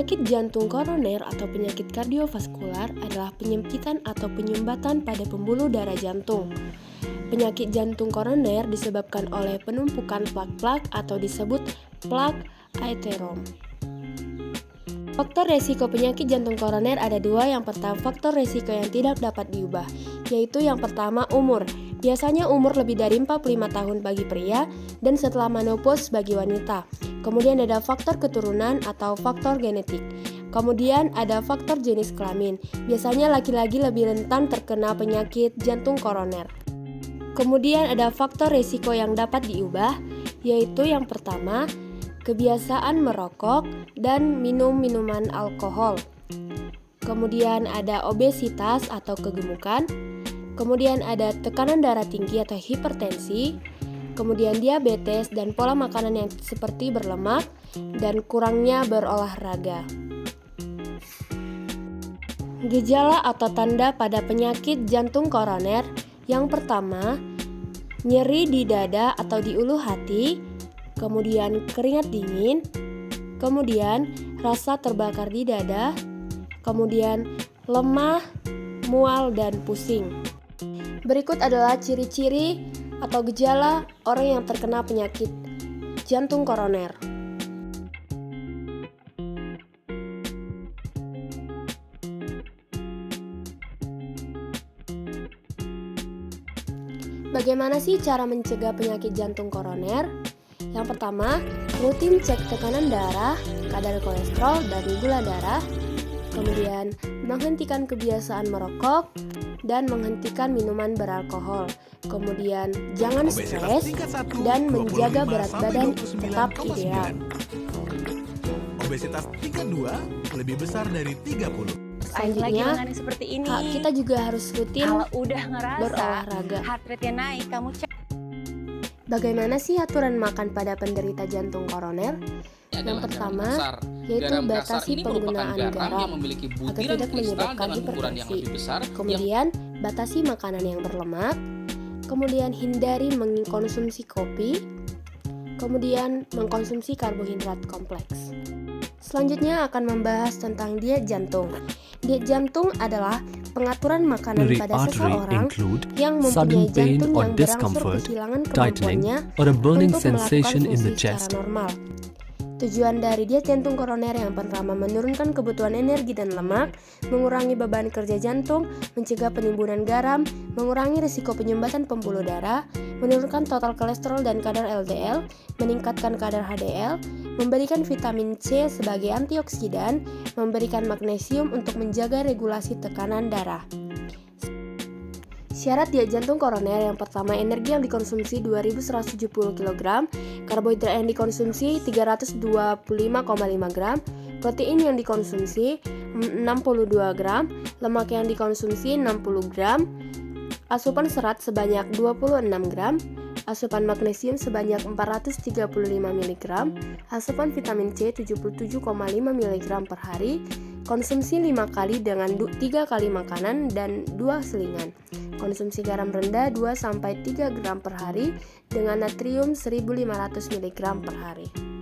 Penyakit jantung koroner atau penyakit kardiovaskular adalah penyempitan atau penyumbatan pada pembuluh darah jantung. Penyakit jantung koroner disebabkan oleh penumpukan plak-plak atau disebut plak atherom. Faktor resiko penyakit jantung koroner ada dua. Yang pertama, faktor resiko yang tidak dapat diubah, yaitu yang pertama umur. Biasanya umur lebih dari 45 tahun bagi pria dan setelah menopause bagi wanita. Kemudian ada faktor keturunan atau faktor genetik. Kemudian ada faktor jenis kelamin. Biasanya laki-laki lebih rentan terkena penyakit jantung koroner. Kemudian ada faktor resiko yang dapat diubah, yaitu yang pertama, kebiasaan merokok dan minum minuman alkohol. Kemudian ada obesitas atau kegemukan. Kemudian ada tekanan darah tinggi atau hipertensi. Kemudian diabetes dan pola makanan yang seperti berlemak dan kurangnya berolahraga. Gejala atau tanda pada penyakit jantung koroner. Yang pertama, nyeri di dada atau di ulu hati, kemudian keringat dingin, kemudian rasa terbakar di dada, kemudian lemah, mual, dan pusing. Berikut adalah ciri-ciri atau gejala orang yang terkena penyakit jantung koroner. Bagaimana sih cara mencegah penyakit jantung koroner? Yang pertama, rutin cek tekanan darah, kadar kolesterol, dan gula darah. Kemudian, menghentikan kebiasaan merokok dan menghentikan minuman beralkohol. Kemudian, jangan stres dan menjaga berat badan tetap ideal. Obesitas tingkat 2 lebih besar dari 30. Selanjutnya, seperti ini. kita juga harus rutin Kalau udah ngerasa berolahraga. heart rate-nya naik, kamu cek. Bagaimana sih aturan makan pada penderita jantung koroner? Yang pertama, yaitu batasi penggunaan garam atau tidak menyebabkan hipertensi. Kemudian, batasi makanan yang berlemak. Kemudian, hindari mengkonsumsi kopi. Kemudian, mengkonsumsi karbohidrat kompleks. Selanjutnya akan membahas tentang diet jantung. Diet jantung adalah pengaturan makanan pada seseorang yang mempunyai jantung yang berangsur kehilangan kemampuannya untuk melakukan fungsi secara normal. Tujuan dari diet jantung koroner yang pertama, menurunkan kebutuhan energi dan lemak, mengurangi beban kerja jantung, mencegah penimbunan garam, mengurangi risiko penyumbatan pembuluh darah, menurunkan total kolesterol dan kadar LDL, meningkatkan kadar HDL, memberikan vitamin C sebagai antioksidan, memberikan magnesium untuk menjaga regulasi tekanan darah. Syarat diet jantung koroner yang pertama, energi yang dikonsumsi 2170 kg, karbohidrat yang dikonsumsi 325,5 gram, protein yang dikonsumsi 62 gram, lemak yang dikonsumsi 60 gram, asupan serat sebanyak 26 gram, asupan magnesium sebanyak 435 mg, asupan vitamin C 77,5 mg per hari, konsumsi 5 kali dengan 3 kali makanan dan 2 selingan. Konsumsi garam rendah 2-3 gram per hari dengan natrium 1500 mg per hari.